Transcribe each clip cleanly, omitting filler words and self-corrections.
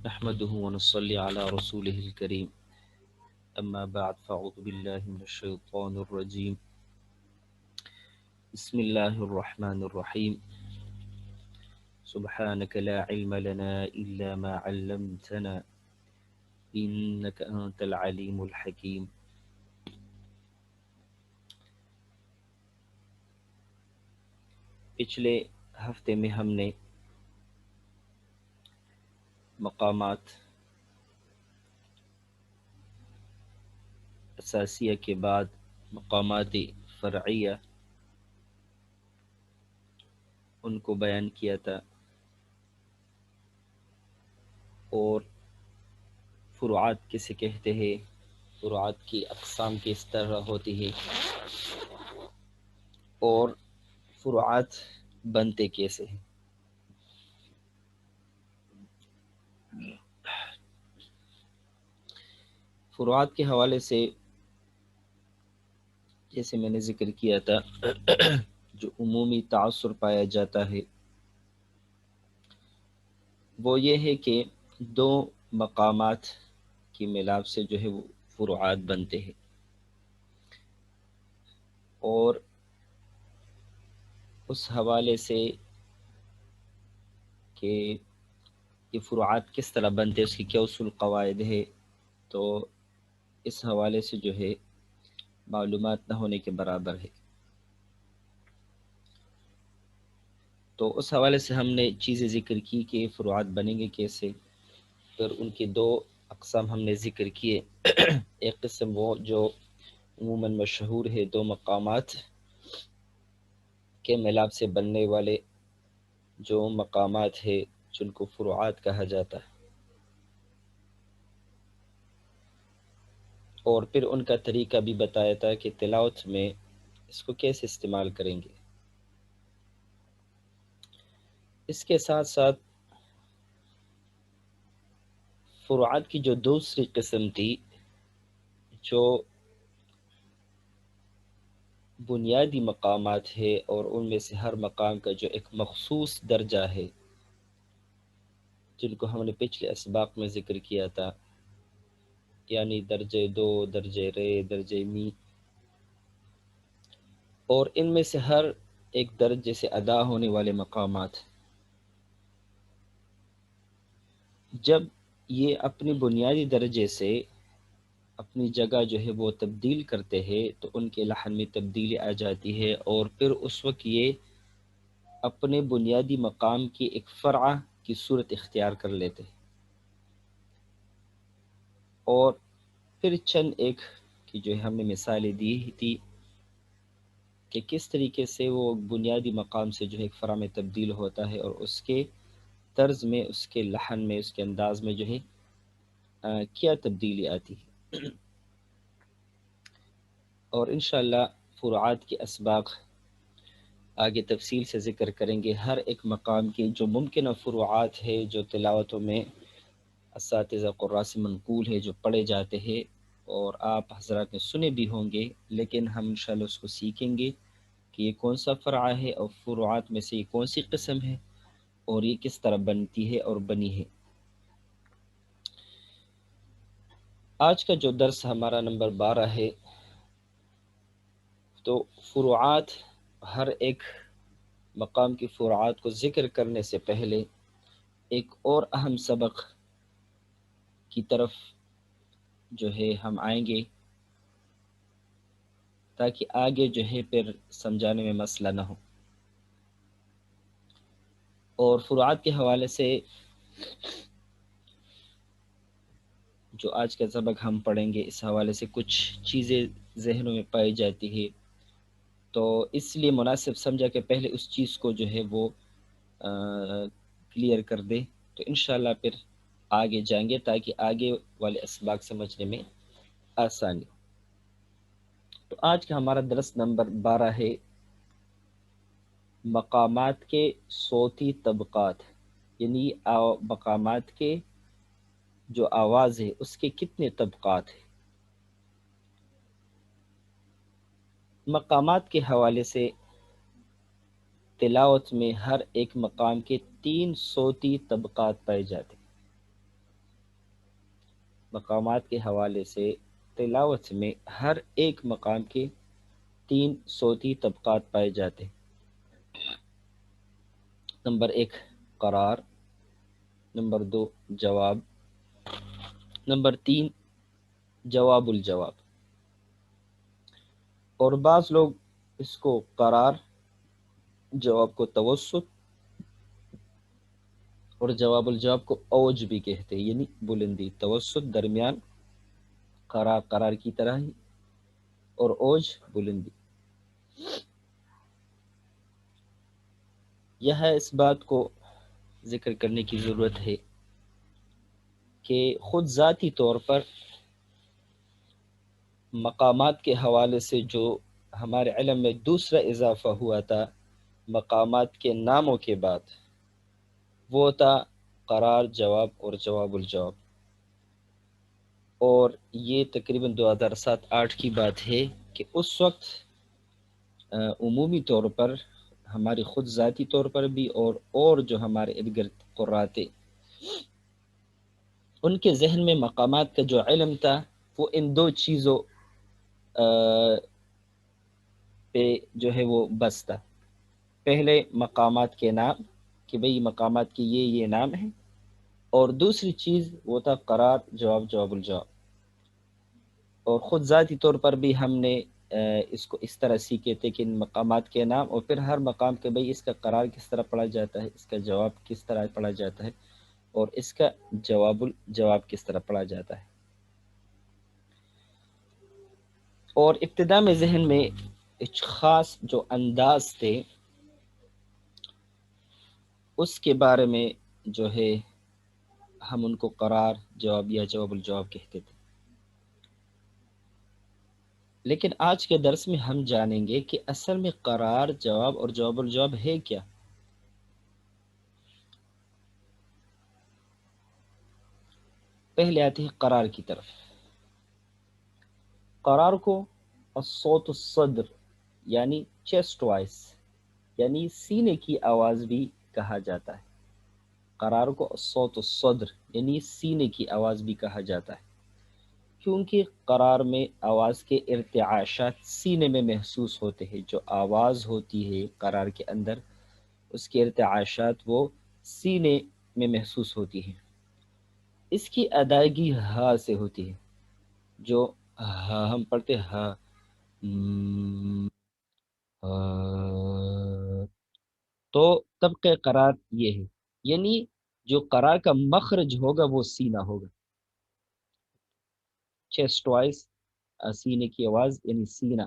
نحمده ونصلي على رسوله الكريم أما بعد فأعوذ بالله من الشيطان الرجيم بسم الله الرحمن الرحيم سبحانك لا علم لنا إلا ما علمتنا إنك أنت العليم الحكيم. پچھلے ہفتے میں ہم نے مقامات اساسیہ کے بعد مقامات فرعیہ ان کو بیان کیا تھا اور فروعات کسے کہتے ہیں، فروعات کی اقسام کس طرح ہوتی ہے اور فروعات بنتے کیسے ہیں. فروعات کے حوالے سے جیسے میں نے ذکر کیا تھا جو عمومی تعصر پایا جاتا ہے وہ یہ ہے کہ دو مقامات کی ملاپ سے جو ہے وہ فروعات بنتے ہیں، اور اس حوالے سے کہ یہ فروعات کس طرح بنتے ہیں، اس کی کیا اصول قواعد ہے، تو اس حوالے سے جو ہے معلومات نہ ہونے کے برابر ہے. تو اس حوالے سے ہم نے چیزیں ذکر کی کہ فروعات بنیں گے کیسے، پھر ان کی دو اقسام ہم نے ذکر کیے. ایک قسم وہ جو عموماً مشہور ہے، دو مقامات کے ملاپ سے بننے والے جو مقامات ہے جن کو فروعات کہا جاتا ہے، اور پھر ان کا طریقہ بھی بتایا تھا کہ تلاوت میں اس کو کیسے استعمال کریں گے. اس کے ساتھ ساتھ فروعات کی جو دوسری قسم تھی، جو بنیادی مقامات ہے اور ان میں سے ہر مقام کا جو ایک مخصوص درجہ ہے جن کو ہم نے پچھلے اسباق میں ذکر کیا تھا، یعنی درجے دو، درجے رے، درجے می، اور ان میں سے ہر ایک درجے سے ادا ہونے والے مقامات جب یہ اپنی بنیادی درجے سے اپنی جگہ جو ہے وہ تبدیل کرتے ہیں تو ان کے لحن میں تبدیلی آ جاتی ہے، اور پھر اس وقت یہ اپنے بنیادی مقام کی ایک فرع کی صورت اختیار کر لیتے ہیں. اور پھر چند ایک کی جو ہم نے مثالیں دی تھی کہ کس طریقے سے وہ بنیادی مقام سے جو ہے ایک فرع میں تبدیل ہوتا ہے، اور اس کے طرز میں، اس کے لحن میں، اس کے انداز میں جو ہے کیا تبدیلی آتی ہے. اور انشاءاللہ فروعات کے اسباق آگے تفصیل سے ذکر کریں گے. ہر ایک مقام کی جو ممکنہ فروعات ہے جو تلاوتوں میں اساتذہ قراء سے منقول ہے، جو پڑھے جاتے ہیں اور آپ حضرات نے سنے بھی ہوں گے، لیکن ہم انشاءاللہ اس کو سیکھیں گے کہ یہ کون سا فرع ہے اور فروعات میں سے یہ کون سی قسم ہے اور یہ کس طرح بنتی ہے اور بنی ہے. آج کا جو درس ہمارا نمبر 12 ہے، تو فروعات، ہر ایک مقام کی فروعات کو ذکر کرنے سے پہلے ایک اور اہم سبق کی طرف جو ہے ہم آئیں گے تاکہ آگے جو ہے پھر سمجھانے میں مسئلہ نہ ہو. اور فروعات کے حوالے سے جو آج کا سبق ہم پڑھیں گے، اس حوالے سے کچھ چیزیں ذہنوں میں پائی جاتی ہے، تو اس لیے مناسب سمجھا کہ پہلے اس چیز کو جو ہے وہ کلیئر کر دے، تو انشاءاللہ پھر آگے جائیں گے تاکہ آگے والے اسباق سمجھنے میں آسانی ہو. تو آج کا ہمارا درس نمبر 12 ہے مقامات کے صوتی طبقات، یعنی مقامات کے جو آواز ہے اس کے کتنے طبقات ہیں. مقامات کے حوالے سے تلاوت میں ہر ایک مقام کے 3 صوتی طبقات پائے جاتے ہیں. مقامات کے حوالے سے تلاوت میں ہر ایک مقام کے 3 صوتی طبقات پائے جاتے ہیں۔ نمبر 1 قرار، نمبر 2 جواب، نمبر 3 جواب الجواب۔ اور بعض لوگ اس کو قرار، جواب کو توسط اور جواب الجواب کو اوج بھی کہتے ہیں، یعنی بلندی، توسط درمیان، قرار قرار کی طرح ہی، اور اوج بلندی۔ یہ اس بات کو ذکر کرنے کی ضرورت ہے کہ خود ذاتی طور پر مقامات کے حوالے سے جو ہمارے علم میں دوسرا اضافہ ہوا تھا مقامات کے ناموں کے بعد، وہ تھا قرار، جواب اور جواب الجواب۔ اور یہ تقریباً 2007-8 کی بات ہے کہ اس وقت عمومی طور پر ہماری خود ذاتی طور پر بھی اور جو ہمارے ارد گرد قرات تھے، ان کے ذہن میں مقامات کا جو علم تھا وہ ان 2 چیزوں پہ جو ہے وہ بس تھا۔ پہلے مقامات کے نام، کہ بھئی مقامات کے یہ نام ہیں، اور دوسری چیز وہ تھا قرار، جواب، جواب الجواب۔ اور خود ذاتی طور پر بھی ہم نے اس کو اس طرح سیکھے تھے کہ ان مقامات کے نام، اور پھر ہر مقام کے بھئی اس کا قرار کس طرح پڑھا جاتا ہے، اس کا جواب کس طرح پڑھا جاتا ہے، اور اس کا جواب الجواب کس طرح پڑھا جاتا ہے۔ اور ابتدا میں ذہن میں ایک خاص جو انداز تھے اس کے بارے میں جو ہے ہم ان کو قرار، جواب یا جواب الجواب کہتے تھے۔ لیکن آج کے درس میں ہم جانیں گے کہ اصل میں قرار، جواب اور جواب الجواب ہے کیا۔ پہلے آتے ہیں قرار کی طرف۔ قرار کو الصوت الصدر یعنی چیسٹ وائس یعنی سینے کی آواز بھی کہا جاتا ہے۔ قرار کو الصوت الصدر یعنی سینے کی آواز بھی کہا جاتا ہے، کیونکہ قرار میں آواز کے ارتعاشات سینے میں محسوس ہوتے ہیں۔ جو آواز ہوتی ہے قرار کے اندر، اس کے ارتعاشات وہ سینے میں محسوس ہوتی ہیں۔ اس کی ادائیگی ہا سے ہوتی ہے۔ جو ہا ہم پڑھتے ہا، تو طبق قرار یہ ہے، یعنی جو قرار کا مخرج ہوگا وہ سینہ ہوگا۔ چیسٹ وائس سینے کی آواز یعنی سینہ،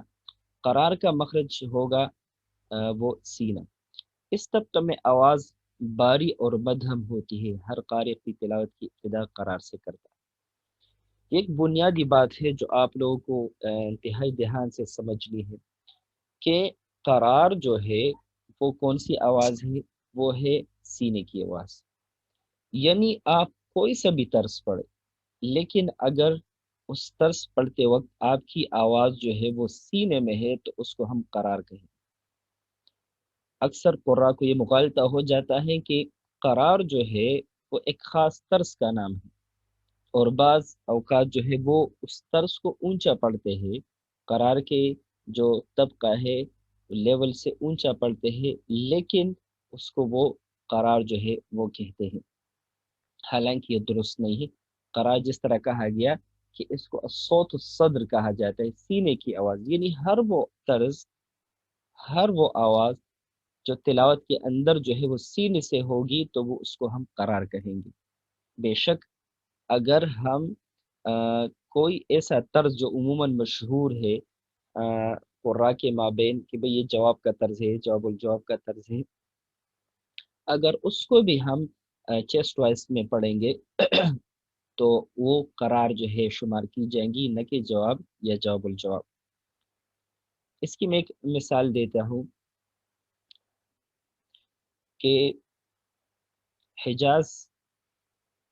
قرار کا مخرج ہوگا وہ سینہ۔ اس طبقہ میں آواز باری اور مدھم ہوتی ہے۔ ہر قاری کی تلاوت کی ابتدا قرار سے کرتا ہے۔ ایک بنیادی بات ہے جو آپ لوگوں کو انتہائی دھیان سے سمجھنی ہے کہ قرار جو ہے وہ کون سی آواز ہے، وہ ہے سینے کی آواز۔ یعنی آپ کوئی سا بھی طرز پڑھیں، لیکن اگر اس طرز پڑھتے وقت آپ کی آواز جو ہے وہ سینے میں ہے تو اس کو ہم قرار کہیں۔ اکثر قراء کو یہ مغالطہ ہو جاتا ہے کہ قرار جو ہے وہ ایک خاص طرز کا نام ہے، اور بعض اوقات جو ہے وہ اس طرز کو اونچا پڑھتے ہیں، قرار کے جو طبقہ ہے لیول سے اونچا پڑھتے ہیں، لیکن اس کو وہ قرار جو ہے وہ کہتے ہیں، حالانکہ یہ درست نہیں ہے۔ قرار جس طرح کہا گیا کہ اس کو الصوت الصدر کہا جاتا ہے، سینے کی آواز، یعنی ہر وہ طرز، ہر وہ آواز جو تلاوت کے اندر جو ہے وہ سینے سے ہوگی تو وہ اس کو ہم قرار کہیں گے۔ بے شک اگر ہم کوئی ایسا طرز جو عموماً مشہور ہے قراء کے مابین کہ بھئی یہ جواب کا طرز ہے، جواب الجواب کا طرز ہے، اگر اس کو بھی ہم چیسٹ وائس میں پڑھیں گے تو وہ قرار جو ہے شمار کی جائیں گی، نہ کہ جواب یا جواب الجواب۔ اس کی میں ایک مثال دیتا ہوں کہ حجاز،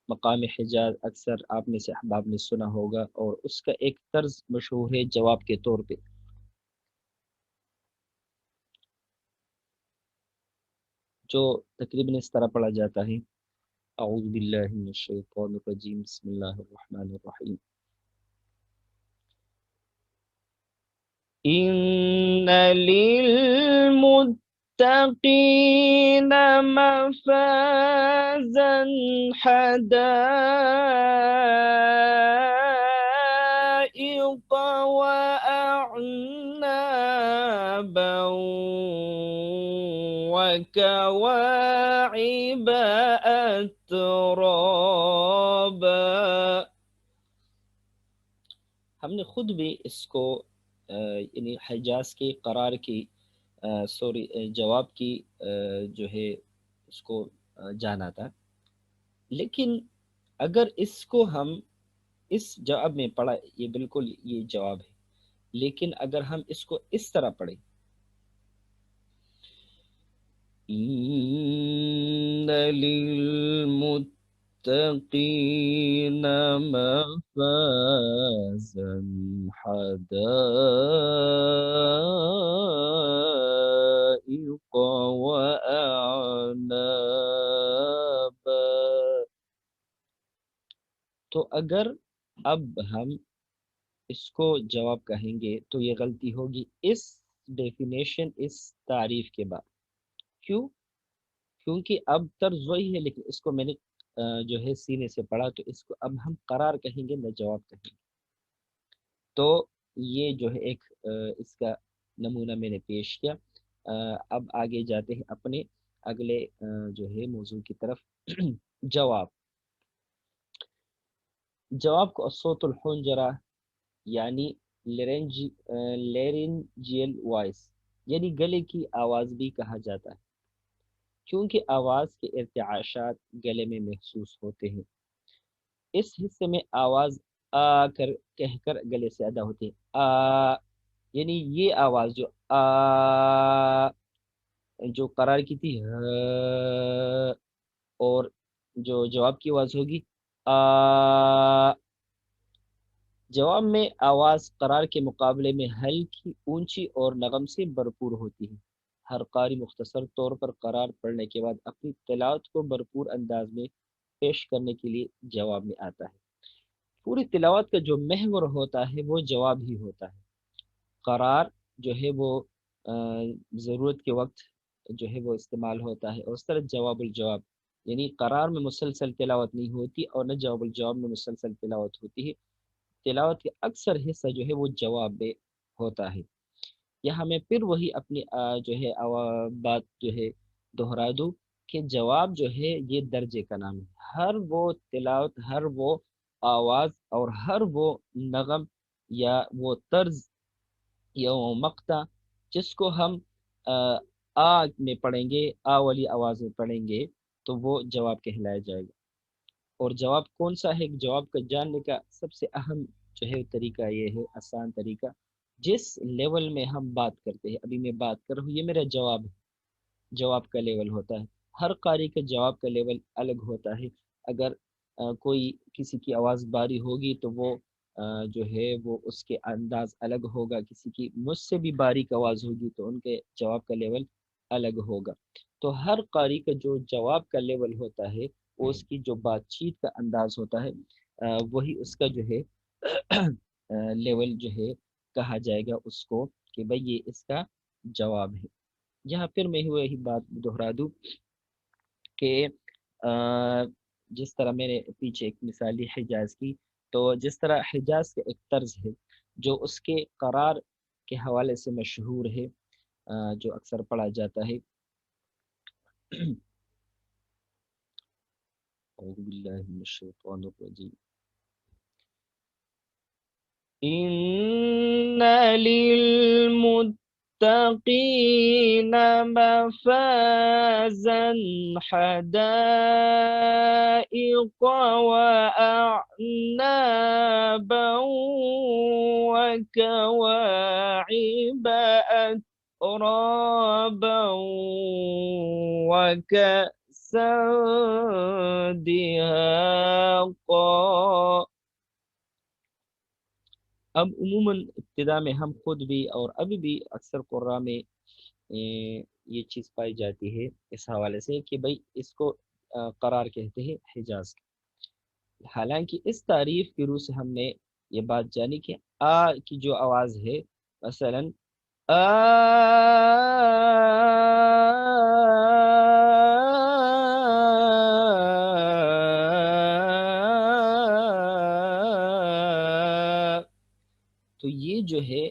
مقام حجاز اکثر آپ میں سے احباب نے سنا ہوگا، اور اس کا ایک طرز مشہور ہے جواب کے طور پہ، جو تقریباً اس طرح پڑھا جاتا ہے: اعوذ باللہ من الشیطان الرجیم، بسم اللہ الرحمن الرحیم۔ ان للمتقین مفازا حدائق وأعنابا وكواعب أترابا۔ ہم نے خود بھی اس کو یعنی حجاز کے قرار کی جواب کی جو ہے اس کو جانا تھا، لیکن اگر اس کو ہم اس جواب میں پڑھا، یہ بالکل یہ جواب ہے، لیکن اگر ہم اس کو اس طرح پڑھیں، ان للمتقین مفازا حدائق وأعنابا، تو اگر اب ہم اس کو جواب کہیں گے تو یہ غلطی ہوگی اس ڈیفینیشن، اس تعریف کے بعد۔ کیوں؟ کیونکہ اب طرز وہی ہے، لیکن اس کو میں نے جو ہے سینے سے پڑھا، تو اس کو اب ہم قرار کہیں گے نہ جواب کہیں گے۔ تو یہ جو ہے ایک اس کا نمونہ میں نے پیش کیا۔ اب آگے جاتے ہیں اپنے اگلے جو ہے موضوع کی طرف۔ جواب کو الصوت الحنجرہ یعنی لیرنجیل وائس یعنی گلے کی آواز بھی کہا جاتا ہے، کیونکہ آواز کے ارتعاشات گلے میں محسوس ہوتے ہیں۔ اس حصے میں آواز کہہ کر گلے سے ادا ہوتی ہے۔ یعنی یہ آواز جو جو قرار کی تھی اور جو جواب کی آواز ہوگی جواب میں آواز قرار کے مقابلے میں ہلکی، اونچی اور نغم سے بھرپور ہوتی ہے۔ ہر قاری مختصر طور پر قرار پڑھنے کے بعد اپنی تلاوت کو بھرپور انداز میں پیش کرنے کے لیے جواب میں آتا ہے۔ پوری تلاوت کا جو محور ہوتا ہے وہ جواب ہی ہوتا ہے۔ قرار جو ہے وہ ضرورت کے وقت جو ہے وہ استعمال ہوتا ہے، اور اس طرح جواب الجواب یعنی قرار میں مسلسل تلاوت نہیں ہوتی اور نہ جواب الجواب میں مسلسل تلاوت ہوتی ہے۔ تلاوت کا اکثر حصہ جو ہے وہ جواب میں ہوتا ہے۔ یہاں میں پھر وہی اپنی جو ہے بات جو ہے دہرا دوں کہ جواب جو ہے یہ درجے کا نام ہے۔ ہر وہ تلاوت، ہر وہ آواز اور ہر وہ نغم یا وہ طرز یا وہ مقطع جس کو ہم میں پڑھیں گے، والی آواز میں پڑھیں گے، تو وہ جواب کہلایا جائے گا۔ اور جواب کون سا ہے؟ جواب کا جاننے کا سب سے اہم جو ہے طریقہ یہ ہے، آسان طریقہ، جس لیول میں ہم بات کرتے ہیں۔ ابھی میں بات کر رہا ہوں، یہ میرا جواب ہے، جواب کا لیول ہوتا ہے۔ ہر قاری کا جواب کا لیول الگ ہوتا ہے۔ اگر کوئی کسی کی آواز باری ہوگی تو وہ جو ہے وہ اس کے انداز الگ ہوگا، کسی کی مجھ سے بھی باریک آواز ہوگی تو ان کے جواب کا لیول الگ ہوگا۔ تو ہر قاری کا جو جواب کا لیول ہوتا ہے، وہ اس کی جو بات چیت کا انداز ہوتا ہے، وہی اس کا جو ہے لیول جو ہے کہا جائے گا اس کو کہ بھئی یہ اس کا جواب ہے۔ یہاں پھر میں وہی بات دہرا دوں کہ جس طرح میں نے پیچھے ایک مثال لی حجاز کی، تو جس طرح حجاز کا ایک طرز ہے جو اس کے قرار کے حوالے سے مشہور ہے، جو اکثر پڑھا جاتا ہے۔ اعوذ باللہ من الشیطان الرجیم۔ ان للمتقین مفازا حدائق وأعنابا وكواعب أترابا وكأسا دهاقا۔ اب عموماً ابتدا میں ہم خود بھی اور ابھی بھی اکثر قرآن میں یہ چیز پائی جاتی ہے اس حوالے سے کہ بھئی اس کو قرار کہتے ہیں حجاز کا۔ حالانکہ اس تعریف کی روح سے ہم نے یہ بات جانی کہ آ کی جو آواز ہے، مثلا آ، تو یہ جو ہے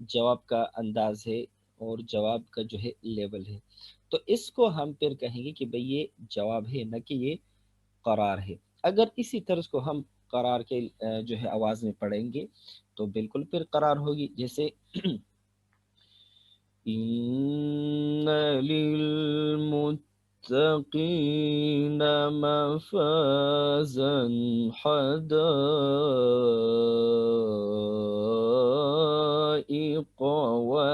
جواب کا انداز ہے اور جواب کا جو ہے لیول ہے، تو اس کو ہم پھر کہیں گے کہ بھئی یہ جواب ہے، نہ کہ یہ قرار ہے۔ اگر اسی طرز کو ہم قرار کے جو ہے آواز میں پڑھیں گے تو بالکل پھر قرار ہوگی، جیسے ان للمتقین مفازا حدائق واعنابا،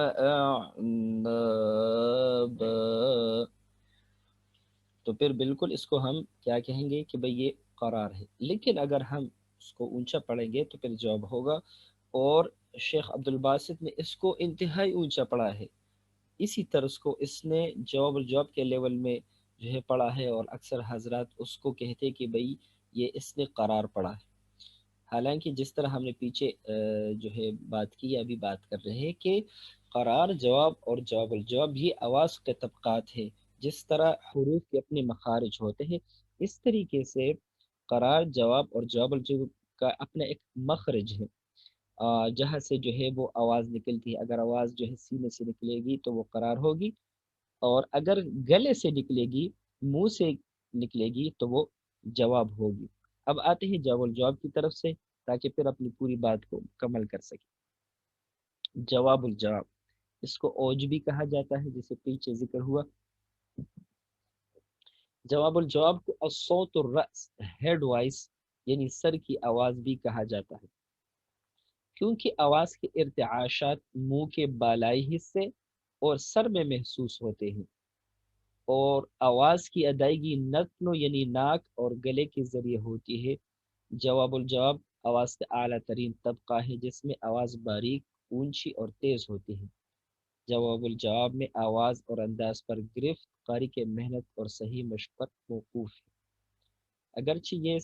تو پھر بالکل اس کو ہم کیا کہیں گے کہ بھئی یہ قرار ہے۔ لیکن اگر ہم اس کو اونچا پڑھیں گے تو پھر جواب ہوگا، اور شیخ عبد الباسط نے اس کو انتہائی اونچا پڑھا ہے، اسی طرز کو اس نے جواب الجواب کے لیول میں جو ہے پڑھا ہے، اور اکثر حضرات اس کو کہتے کہ بھئی یہ اس نے قرار پڑھا ہے۔ حالانکہ جس طرح ہم نے پیچھے جو ہے بات کی، ابھی بات کر رہے ہیں کہ قرار، جواب اور جواب الجواب یہ آواز کے طبقات ہیں، جس طرح حروف کے اپنے مخارج ہوتے ہیں، اس طریقے سے قرار، جواب اور جواب الجواب کا اپنا ایک مخرج ہے، جہاں سے جو ہے وہ آواز نکلتی ہے۔ اگر آواز جو ہے سینے سے نکلے گی تو وہ قرار ہوگی، اور اگر گلے سے نکلے گی، منہ سے نکلے گی تو وہ جواب ہوگی۔ اب آتے ہیں جواب الجواب کی طرف سے، تاکہ پھر اپنی پوری بات کو مکمل کر سکیں۔ جواب الجواب، اس کو اوج بھی کہا جاتا ہے، جسے پیچھے ذکر ہوا۔ جواب الجواب کو الصوت الرأس، ہیڈ وائس، یعنی سر کی آواز بھی کہا جاتا ہے، کیونکہ آواز کے ارتعاشات منہ کے بالائی حصے اور سر میں محسوس ہوتے ہیں، اور آواز کی ادائیگی نتنوں یعنی ناک اور گلے کے ذریعے ہوتی ہے۔ جواب الجواب آواز کا اعلیٰ ترین طبقہ ہے، جس میں آواز باریک، اونچی اور تیز ہوتی ہے۔ جواب الجواب میں آواز اور انداز پر گرفت قاری کے محنت اور صحیح مشق پر موقوف ہے۔ اگرچہ یہ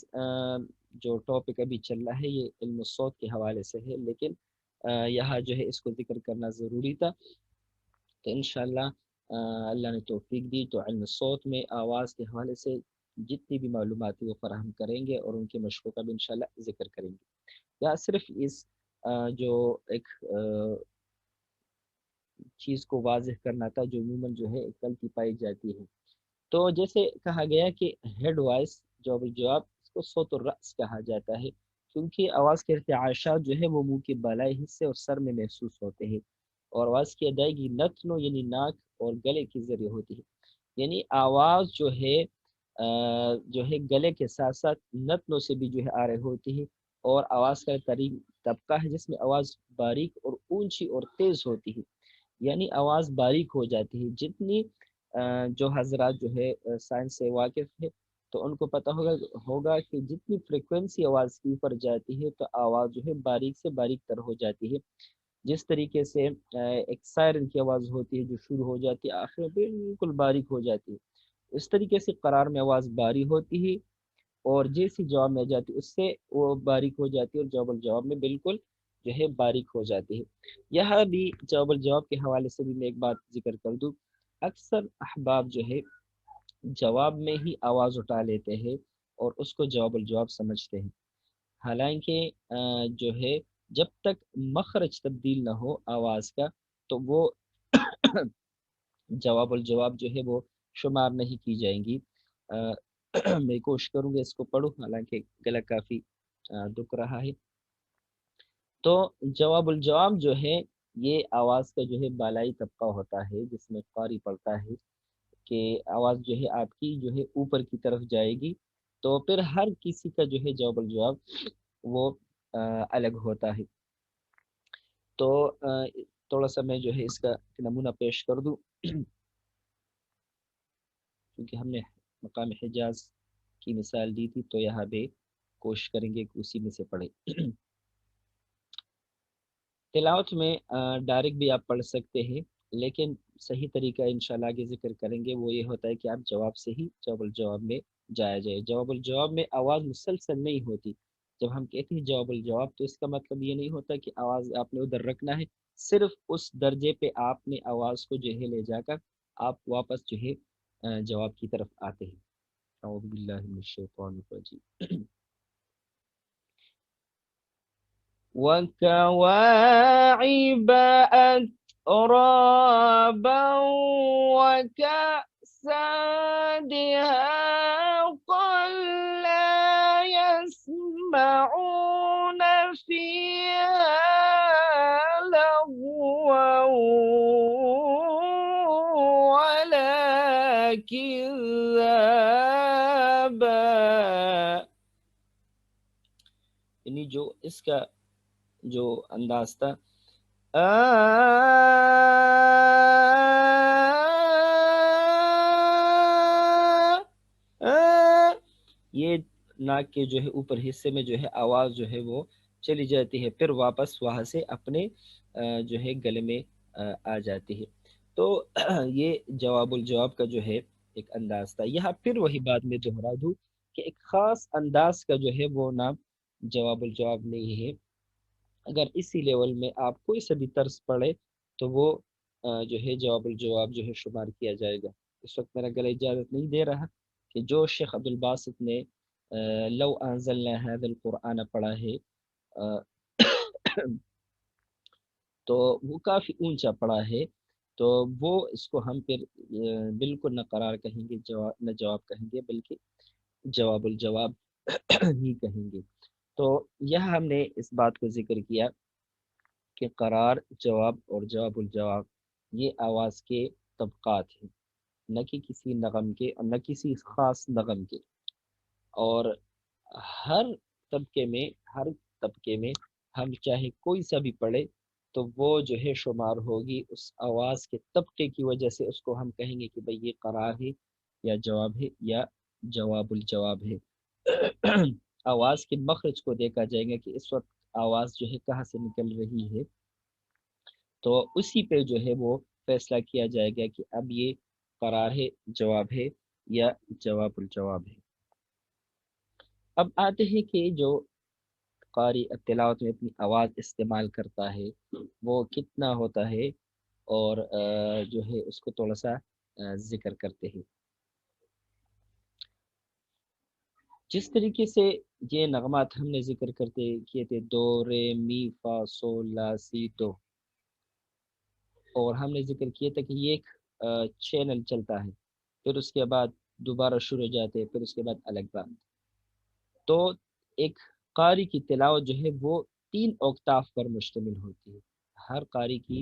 جو ٹاپک ابھی چل رہا ہے یہ علم الصوت کے حوالے سے ہے، لیکن یہاں جو ہے اس کو ذکر کرنا ضروری تھا، تو انشاءاللہ اللہ نے توفیق دی تو علم الصوت میں آواز کے حوالے سے جتنی بھی معلومات وہ فراہم کریں گے، اور ان کے مشقوں کا بھی انشاءاللہ ذکر کریں گے۔ یا صرف اس جو ایک چیز کو واضح کرنا تھا، جو عموماً جو ہے غلطی پائی جاتی ہے، تو جیسے کہا گیا کہ ہیڈ وائس جواب الجواب، اس کو صوت الرأس کہا جاتا ہے، کیونکہ آواز کے ارتعاشات جو ہے وہ منہ کے بالائی حصے اور سر میں محسوس ہوتے ہیں، اور آواز کی ادائیگی نتنوں یعنی ناک اور گلے کے ذریعے ہوتی ہے، یعنی آواز جو ہے گلے کے ساتھ ساتھ نتنوں سے بھی جو ہے آ رہی ہوتی ہے، اور آواز کا قریب طبقہ ہے جس میں آواز باریک اور اونچی اور تیز ہوتی ہے، یعنی آواز باریک ہو جاتی ہے۔ جتنی جو حضرات جو ہے سائنس سے واقف ہے تو ان کو پتہ ہوگا کہ جتنی فریکوینسی آواز کی اوپر جاتی ہے تو آواز جو ہے باریک سے باریک تر ہو جاتی ہے۔ جس طریقے سے ایک سائرن کی آواز ہوتی ہے جو شروع ہو جاتی ہے آخر میں بالکل باریک ہو جاتی ہے، اس طریقے سے قرار میں آواز باری ہوتی ہے، اور جیسی جواب میں جاتی ہے اس سے وہ باریک ہو جاتی ہے، اور جواب الجواب میں بالکل جو ہے باریک ہو جاتی ہے۔ یہاں بھی جواب الجواب کے حوالے سے بھی میں ایک بات ذکر کر دوں، اکثر احباب جو ہے جواب میں ہی آواز اٹھا لیتے ہیں اور اس کو جواب الجواب سمجھتے ہیں، حالانکہ جو ہے جب تک مخرج تبدیل نہ ہو آواز کا تو وہ جواب الجواب جو ہے وہ شمار نہیں کی جائیں گی۔ میں کوشش کروں گا اس کو پڑھوں، حالانکہ گلا کافی دکھ رہا ہے۔ تو جواب الجواب جو ہے یہ آواز کا جو ہے بالائی طبقہ ہوتا ہے، جس میں قاری پڑھتا ہے کہ آواز جو ہے آپ کی جو ہے اوپر کی طرف جائے گی، تو پھر ہر کسی کا جو ہے جواب الجواب وہ الگ ہوتا ہے۔ تو تھوڑا سا میں جو ہے اس کا نمونہ پیش کر دوں، کیونکہ ہم نے مقام حجاز کی مثال دی تھی، تو یہاں بھی کوشش کریں گے کہ اسی میں سے پڑھیں۔ تلاوت میں ڈائریکٹ بھی آپ پڑھ سکتے ہیں، لیکن صحیح طریقہ انشاءاللہ آگے ذکر کریں گے، وہ یہ ہوتا ہے کہ آپ جواب سے ہی جواب الجواب میں جایا جائے۔ جواب الجواب میں آواز مسلسل نہیں ہوتی۔ جب ہم کہتے ہیں جواب الجواب تو اس کا مطلب یہ نہیں ہوتا کہ آواز آپ نے ادھر رکھنا ہے، صرف اس درجے پہ آپ نے آواز کو جو ہے لے جا کر آپ واپس جو ہے جواب کی طرف آتے ہیں۔ اعوذ باللہ من الشیطان الرجیم۔ وَكَوَاعِبَ أَتْرَابًا وَكَأْسًا دِهَاقًا لَا يَسْمَعُونَ فِيهَا لَغْوًا وَلَا كِذَّابًا، یعنی جو اس کا جو انداز تھا یہ ناک کے جو ہے اوپر حصے میں جو ہے آواز جو ہے وہ چلی جاتی ہے، پھر واپس وہاں سے اپنے جو ہے گلے میں آ جاتی ہے۔ تو یہ جواب الجواب کا جو ہے ایک انداز تھا۔ یہاں پھر وہی بات میں دہرا دوں کہ ایک خاص انداز کا جو ہے وہ نام جواب الجواب نہیں ہے۔ اگر اسی لیول میں آپ کوئی سا بھی طرز پڑھے تو وہ جو ہے جواب الجواب جو ہے شمار کیا جائے گا۔ اس وقت میرا گلا اجازت نہیں دے رہا کہ جو شیخ عبدالباسط نے لو انزلنا هذا القرآن پڑھا ہے تو وہ کافی اونچا پڑھا ہے، تو وہ اس کو ہم پھر بالکل نہ قرار کہیں گے، نہ جواب کہیں گے، بلکہ جواب الجواب ہی کہیں گے۔ تو یہاں ہم نے اس بات کو ذکر کیا کہ قرار، جواب اور جواب الجواب یہ آواز کے طبقات ہیں، نہ کہ کسی نغم کے اور نہ کسی خاص نغم کے۔ اور ہر طبقے میں ہم چاہے کوئی سا بھی پڑھے تو وہ جو ہے شمار ہوگی اس آواز کے طبقے کی وجہ سے، اس کو ہم کہیں گے کہ بھئی یہ قرار ہے یا جواب ہے یا جواب الجواب ہے۔ آواز کے مخرج کو دیکھا جائے گا کہ اس وقت آواز جو ہے کہاں سے نکل رہی ہے، تو اسی پہ جو ہے وہ فیصلہ کیا جائے گا کہ اب یہ قرار ہے، جواب ہے یا جواب الجواب ہے۔ اب آتے ہیں کہ جو قاری تلاوت میں اپنی آواز استعمال کرتا ہے وہ کتنا ہوتا ہے، اور جو ہے اس کو تھوڑا سا ذکر کرتے ہیں۔ جس طریقے سے یہ نغمات ہم نے ذکر کرتے کیے تھے، دو رے می فا سول لا سی دو، اور ہم نے ذکر کیا تھا کہ یہ ایک چینل چلتا ہے، پھر اس کے بعد دوبارہ شروع ہو جاتے ہیں، پھر اس کے بعد الگ بات۔ تو ایک قاری کی تلاوت جو ہے وہ 3 اوکتاف پر مشتمل ہوتی ہے۔ ہر قاری کی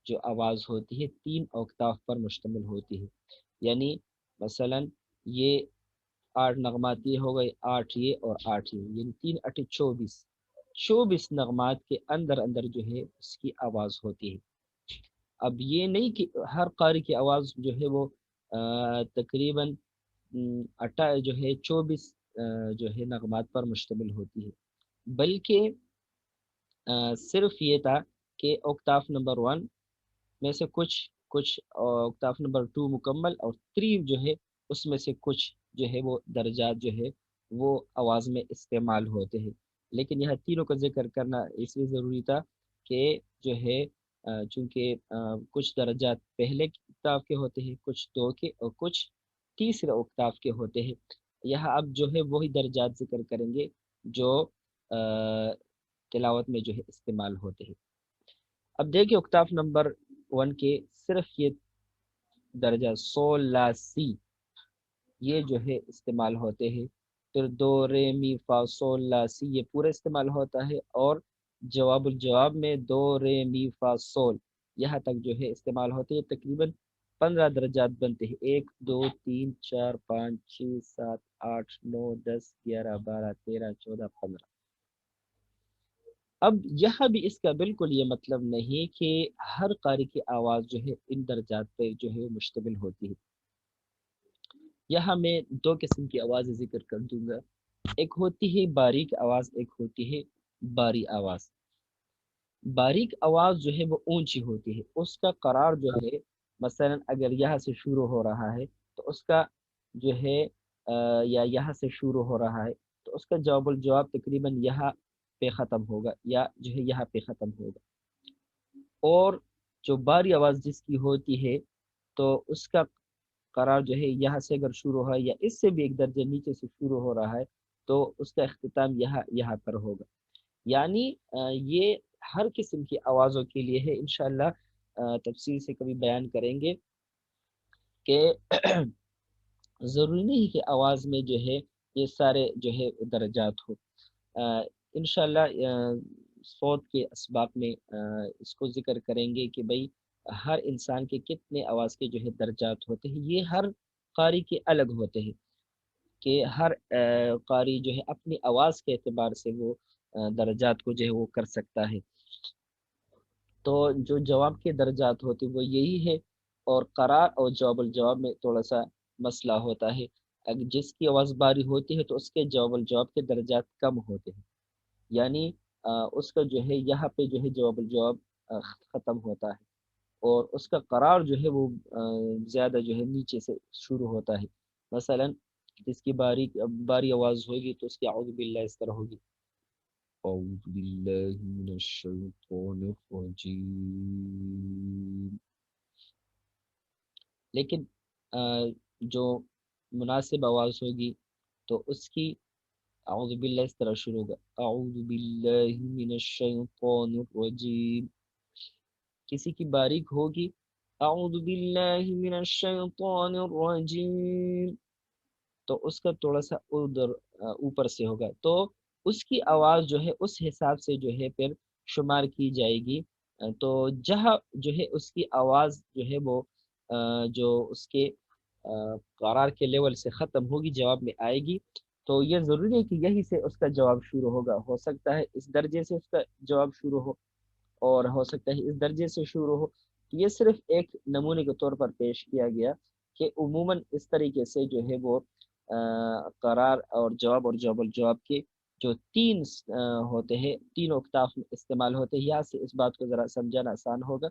جو آواز ہوتی ہے 3 اوکتاف پر مشتمل ہوتی ہے، یعنی مثلا یہ 8 نغمات یہ ہو گئے، 8 یہ اور 8 یہ، یعنی 3 8 24 نغمات کے اندر اندر جو ہے اس کی آواز ہوتی ہے۔ اب یہ نہیں کہ ہر قاری کی آواز جو ہے وہ تقریباً جو ہے 24 جو ہے نغمات پر مشتمل ہوتی ہے، بلکہ صرف یہ تھا کہ اوکتاف نمبر 1 میں سے کچھ اوکتاف نمبر 2 مکمل اور 3 جو ہے اس میں سے کچھ جو ہے وہ درجات جو ہے وہ آواز میں استعمال ہوتے ہیں۔ لیکن یہاں تینوں کا ذکر کرنا اس لیے ضروری تھا کہ جو ہے چونکہ کچھ درجات پہلے اوکتاف کے ہوتے ہیں، کچھ 2 کے اور کچھ تیسرے اوکتاف کے ہوتے ہیں۔ یہاں اب جو ہے وہی درجات ذکر کریں گے جو تلاوت میں جو ہے استعمال ہوتے ہیں۔ اب دیکھیں اوکتاف نمبر 1 کے صرف یہ درجہ سول لا سی یہ جو ہے استعمال ہوتے ہیں، پھر دو رے می فا سول لا سی یہ پورا استعمال ہوتا ہے، اور جواب الجواب میں دو رے می فا سول یہاں تک جو ہے استعمال ہوتے ہیں۔ تقریباً 15 درجات بنتے ہیں، 1 2 3 4 5 6 7 8 9 10 11 12 13 14 15۔ اب یہاں بھی اس کا بالکل یہ مطلب نہیں کہ ہر قاری کی آواز جو ہے ان درجات پہ جو ہے مشتمل ہوتی ہے۔ یہاں میں 2 قسم کی آوازیں ذکر کر دوں گا، ایک ہوتی ہے باریک آواز، ایک ہوتی ہے باری آواز۔ باریک آواز جو ہے وہ اونچی ہوتی ہے، اس کا قرار جو ہے مثلا اگر یہاں سے شروع ہو رہا ہے تو اس کا جو ہے یا یہاں سے شروع ہو رہا ہے تو اس کا جواب الجواب تقریباً یہاں پہ ختم ہوگا یا جو ہے یہاں پہ ختم ہوگا. اور جو باری آواز جس کی ہوتی ہے تو اس کا قرار جو ہے یہاں سے اگر شروع ہو یا اس سے بھی ایک درجہ نیچے سے شروع ہو رہا ہے تو اس کا اختتام یہاں پر ہوگا. یعنی یہ ہر قسم کی آوازوں کے لیے ہے. انشاءاللہ تفصیل سے کبھی بیان کریں گے کہ ضروری نہیں کہ آواز میں جو ہے یہ سارے جو ہے درجات ہو. انشاءاللہ صوت کے اسباق میں اس کو ذکر کریں گے کہ بھئی ہر انسان کے کتنے آواز کے جو ہے درجات ہوتے ہیں. یہ ہر قاری کے الگ ہوتے ہیں کہ ہر قاری جو ہے اپنی آواز کے اعتبار سے وہ درجات کو جو ہے وہ کر سکتا ہے. تو جو جواب کے درجات ہوتے وہ یہی ہے. اور قرار اور جواب الجواب میں تھوڑا سا مسئلہ ہوتا ہے. اگر جس کی آواز باری ہوتی ہے تو اس کے جواب الجواب کے درجات کم ہوتے ہیں. یعنی اس کا جو ہے یہاں پہ جو ہے جواب الجواب ختم ہوتا ہے اور اس کا قرار جو ہے وہ زیادہ جو ہے نیچے سے شروع ہوتا ہے. مثلا جس کی باری آواز ہوگی تو اس کی اعوذ باللہ اس طرح ہوگی اعوذ باللہ من الشیطان الرجیم. لیکن جو مناسب آواز ہوگی تو اس کی اعوذ باللہ اس طرح شروع ہوگا اعوذ باللہ من الشیطان الرجیم. کسی کی باریک ہوگی اعوذ باللہ من الشیطان الرجیم تو اس کا تھوڑا سا ادھر اوپر سے ہوگا. تو اس کی آواز جو ہے اس حساب سے جو ہے پھر شمار کی جائے گی. تو جہاں جو ہے اس کی آواز جو ہے وہ جو اس کے قرار کے لیول سے ختم ہوگی جواب میں آئے گی تو یہ ضروری ہے کہ یہی سے اس کا جواب شروع ہوگا. ہو سکتا ہے اس درجے سے اس کا جواب شروع ہو اور ہو سکتا ہے اس درجے سے شروع ہو. یہ صرف ایک نمونے کے طور پر پیش کیا گیا کہ عموماً اس طریقے سے جو ہے وہ قرار اور جواب الجواب کے جو تین ہوتے ہیں تین اوقتاف میں استعمال ہوتے ہیں. یہاں سے اس بات کو ذرا سمجھانا آسان ہوگا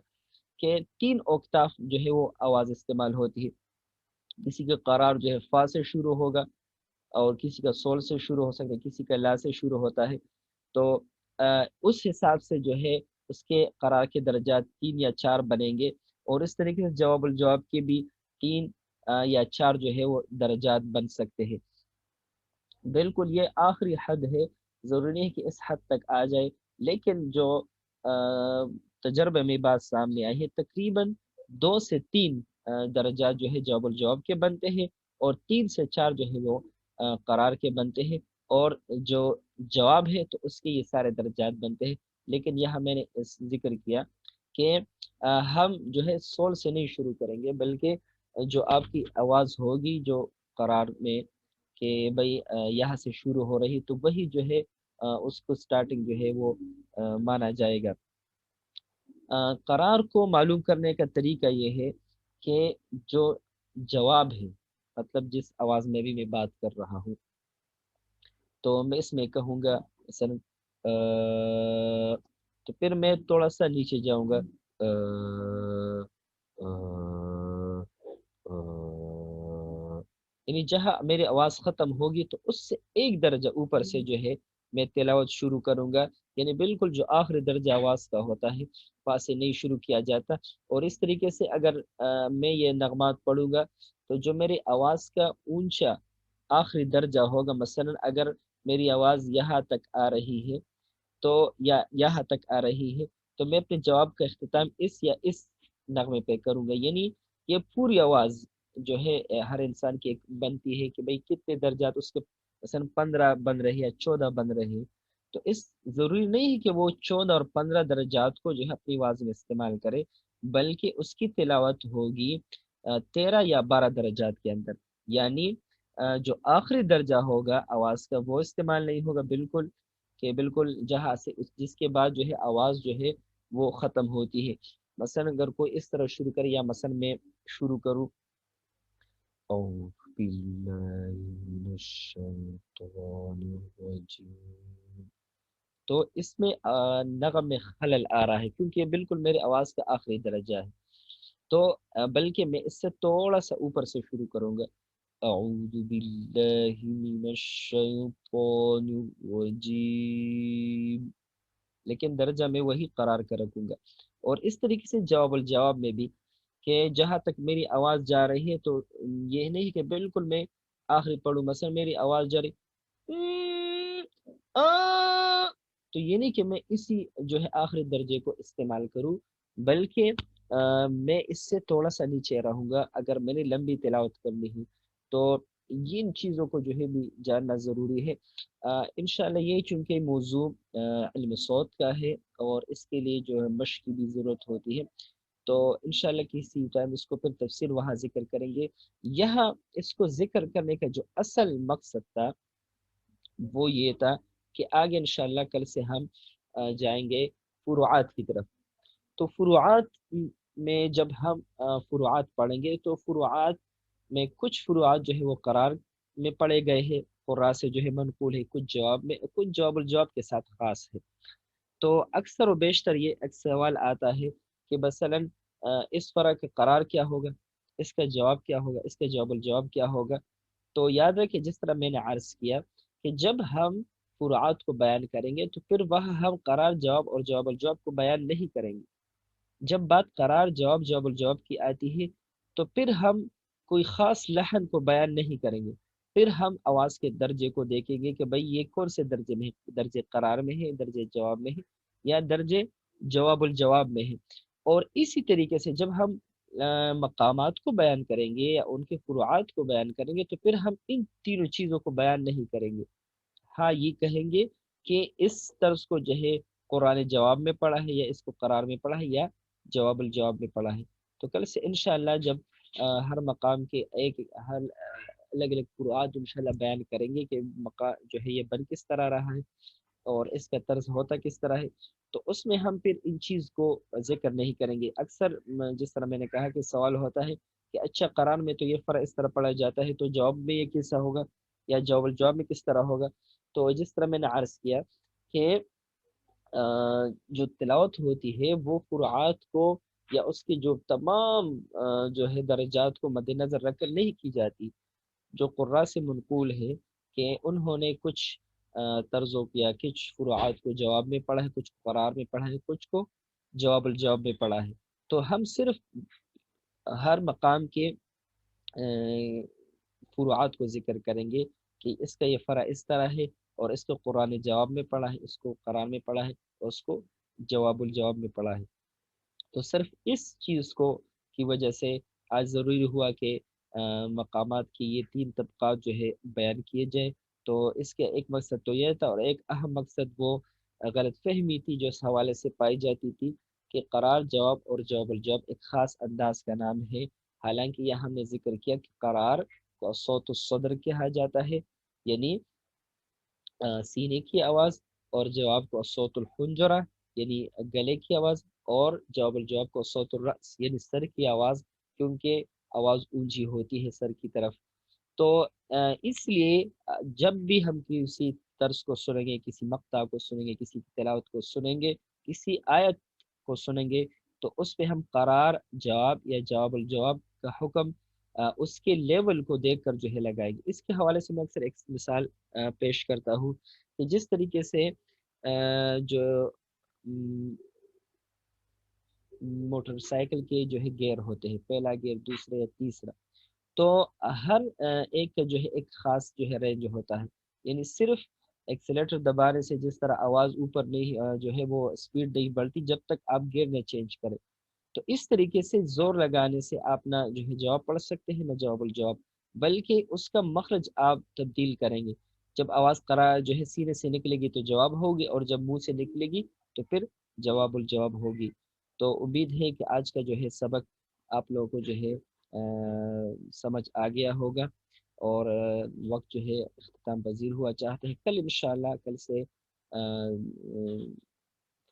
کہ تین اوقتاف جو ہے وہ آواز استعمال ہوتی ہے. کسی کا قرار جو ہے فا سے شروع ہوگا اور کسی کا سول سے شروع ہو سکتا ہے کسی کا لا سے شروع ہوتا ہے. تو اس حساب سے جو ہے اس کے قرار کے درجات تین یا چار بنیں گے اور اس طریقے سے جواب الجواب کے بھی تین یا چار جو ہے وہ درجات بن سکتے ہیں. بالکل یہ آخری حد ہے. ضروری نہیں کہ اس حد تک آ جائے لیکن جو تجربے میں بات سامنے آئی ہے تقریباً 2 سے 3 درجات جو ہے جواب الجواب کے بنتے ہیں اور 3 سے 4 جو ہے وہ قرار کے بنتے ہیں اور جو جواب ہے تو اس کے یہ سارے درجات بنتے ہیں. لیکن یہاں میں نے ذکر کیا کہ ہم جو ہے سول سے نہیں شروع کریں گے بلکہ جو آپ کی آواز ہوگی جو قرار میں کہ بھئی یہاں سے شروع ہو رہی تو وہی جو ہے اس کو سٹارٹنگ جو ہے وہ مانا جائے گا. قرار کو معلوم کرنے کا طریقہ یہ ہے کہ جو جواب ہے مطلب جس آواز میں بھی میں بات کر رہا ہوں تو میں اس میں کہوں گا مثلا تو پھر میں تھوڑا سا نیچے جاؤں گا یعنی جہاں میری آواز ختم ہوگی تو اس سے ایک درجہ اوپر سے جو ہے میں تلاوت شروع کروں گا. یعنی بالکل جو آخری درجہ آواز کا ہوتا ہے وہاں سے نہیں شروع کیا جاتا. اور اس طریقے سے اگر میں یہ نغمات پڑھوں گا تو جو میری آواز کا اونچا آخری درجہ ہوگا مثلا اگر میری آواز یہاں تک آ رہی ہے تو یا یہاں تک آ رہی ہے تو میں اپنے جواب کا اختتام اس یا اس نغمے پہ کروں گا. یعنی یہ پوری آواز جو ہے ہر انسان کی بنتی ہے کہ بھئی کتنے درجات اس کے مثلا 15 بن رہے یا 14 بن رہے. تو اس ضروری نہیں ہے کہ وہ 14 اور 15 درجات کو جو ہے اپنی آواز میں استعمال کرے بلکہ اس کی تلاوت ہوگی 13 یا 12 درجات کے اندر. یعنی جو آخری درجہ ہوگا آواز کا وہ استعمال نہیں ہوگا بالکل کہ بالکل جہاں سے جس کے بعد جو ہے آواز جو ہے وہ ختم ہوتی ہے. مثلا اگر کوئی اس طرح شروع کرے یا مثلا میں شروع کروں اعوذ باللہ من الشیطان الرجیم تو اس میں نغم میں خلل آ رہا ہے کیونکہ یہ بالکل میرے آواز کا آخری درجہ ہے. تو بلکہ میں اس سے تھوڑا سا اوپر سے شروع کروں گا، اعوذ باللہ من الشیطان الرجیم، لیکن درجہ میں وہی قرار کر رکھوں گا۔ اور اس طریقے سے جواب الجواب میں بھی کہ جہاں تک میری آواز جا رہی ہے تو یہ نہیں کہ بالکل میں آخری پڑھوں، مثلا میری آواز جا رہی تو یہ نہیں کہ میں اسی جو ہے آخری درجے کو استعمال کروں، بلکہ میں اس سے تھوڑا سا نیچے رہوں گا اگر میں نے لمبی تلاوت کرنی ہے تو ان چیزوں کو جو ہے بھی جاننا ضروری ہے۔ انشاءاللہ یہ چونکہ موضوع علم صوت کا ہے اور اس کے لیے جو ہے مشق کی بھی ضرورت ہوتی ہے، تو انشاءاللہ کسی ٹائم اس کو پھر تفصیل وہاں ذکر کریں گے۔ یہاں اس کو ذکر کرنے کا جو اصل مقصد تھا وہ یہ تھا کہ آگے انشاءاللہ کل سے ہم جائیں گے فروعات کی طرف۔ تو فروعات میں جب ہم فروعات پڑھیں گے تو فروعات میں کچھ فروعات جو ہے وہ قرار میں پڑھے گئے ہیں، قرآن سے جو ہے منقول ہے، کچھ جواب میں، کچھ جواب الجواب کے ساتھ خاص ہے۔ تو اکثر و بیشتر یہ ایک سوال آتا ہے کہ مثلا اس فرق کا قرار کیا ہوگا، اس کا جواب کیا ہوگا، اس کا جواب الجواب کیا ہوگا۔ تو یاد رکھیں جس طرح میں نے عرض کیا کہ جب ہم فروعات کو بیان کریں گے تو پھر وہاں ہم قرار جواب اور جواب الجواب کو بیان نہیں کریں گے۔ جب بات قرار جواب جواب الجواب کی آتی ہے تو پھر ہم کوئی خاص لحن کو بیان نہیں کریں گے، پھر ہم آواز کے درجے کو دیکھیں گے کہ بھئی یہ کون سے درجے میں ہے، درجے قرار میں ہے، درجے جواب میں ہے، یا درجے جواب الجواب میں ہے۔ اور اسی طریقے سے جب ہم مقامات کو بیان کریں گے یا ان کے فروعات کو بیان کریں گے تو پھر ہم ان تینوں چیزوں کو بیان نہیں کریں گے۔ ہاں یہ کہیں گے کہ اس طرز کو جو ہے قرآن جواب میں پڑھا ہے یا اس کو قرار میں پڑھا ہے یا جواب الجواب میں پڑھا ہے۔ تو کل سے انشاءاللہ جب ہر مقام کے ہر الگ الگ فروعات انشاءاللہ بیان کریں گے کہ جو ہے یہ بن کس طرح رہا ہے اور اس کا طرز ہوتا کس طرح ہے، تو اس میں ہم پھر ان چیز کو ذکر نہیں کریں گے۔ اکثر جس طرح میں نے کہا کہ سوال ہوتا ہے کہ اچھا قرآن میں تو یہ فرع اس طرح پڑھا جاتا ہے تو جواب میں یہ کیسا ہوگا یا جواب الجواب میں کس طرح ہوگا۔ تو جس طرح میں نے عرض کیا کہ جو تلاوت ہوتی ہے وہ فروعات کو یا اس کی جو تمام جو ہے درجات کو مد نظر رکھ کر نہیں کی جاتی۔ جو قراء سے منقول ہے کہ انہوں نے کچھ طرزوں یا کچھ فروعات کو جواب میں پڑھا ہے، کچھ قرار میں پڑھا ہے، کچھ کو جواب الجواب میں پڑھا ہے۔ تو ہم صرف ہر مقام کے فروعات کو ذکر کریں گے کہ اس کا یہ فرع اس طرح ہے اور اس کو قرآن جواب میں پڑھا ہے، اس کو قرآن میں پڑھا ہے اور اس کو جواب الجواب میں پڑھا ہے۔ تو صرف اس چیز کو کی وجہ سے آج ضروری ہوا کہ مقامات کی یہ تین طبقات جو ہے بیان کیے جائے۔ تو اس کے ایک مقصد تو یہ تھا اور ایک اہم مقصد وہ غلط فہمی تھی جو اس حوالے سے پائی جاتی تھی کہ قرار جواب اور جواب الجواب ایک خاص انداز کا نام ہے، حالانکہ یہ ہم نے ذکر کیا کہ قرار کو صوت الصدر کہا جاتا ہے، یعنی سینے کی آواز، اور جواب کو صوت الحنجرہ یعنی گلے کی آواز، اور جواب الجواب کو صوت الرأس یعنی سر کی آواز، کیونکہ آواز اونچی ہوتی ہے سر کی طرف۔ تو اس لیے جب بھی ہم کسی طرز کو سنیں گے، کسی مقطع کو سنیں گے، کسی تلاوت کو سنیں گے، کسی آیت کو سنیں گے، تو اس پہ ہم قرار جواب یا جواب الجواب کا حکم اس کے لیول کو دیکھ کر جو ہے لگائیں گے۔ اس کے حوالے سے میں اکثر ایک مثال پیش کرتا ہوں کہ جس طریقے سے جو موٹر سائیکل کے جو ہے گیئر ہوتے ہیں، پہلا گیئر، دوسرا یا تیسرا، تو ہر ایک کا جو ہے ایک خاص جو ہے رینج ہوتا ہے، یعنی صرف ایکسیلیٹر دبانے سے جس طرح آواز اوپر نہیں جو ہے وہ اسپیڈ نہیں بڑھتی جب تک آپ گیئر نہ چینج کریں، تو اس طریقے سے زور لگانے سے آپ نہ جو ہے جواب پڑھ سکتے ہیں نہ جواب الجواب، بلکہ اس کا مخرج آپ تبدیل کریں گے۔ جب آواز قرار جو ہے سینے سے نکلے گی تو جواب ہوگی، اور جب منہ سے نکلے گی تو پھر جواب الجواب ہوگی۔ تو امید ہے کہ آج کا جو ہے سبق آپ لوگوں کو جو ہے سمجھ آ گیا ہوگا، اور وقت جو ہے اختتام پذیر ہوا چاہتے ہیں۔ کل انشاءاللہ کل سے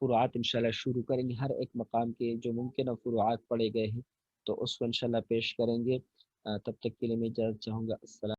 فروعات انشاءاللہ شروع کریں گے، ہر ایک مقام کے جو ممکنہ فروعات پڑے گئے ہیں تو اس کو انشاءاللہ پیش کریں گے۔ تب تک کے لیے میں اجازت چاہوں گا۔ السلام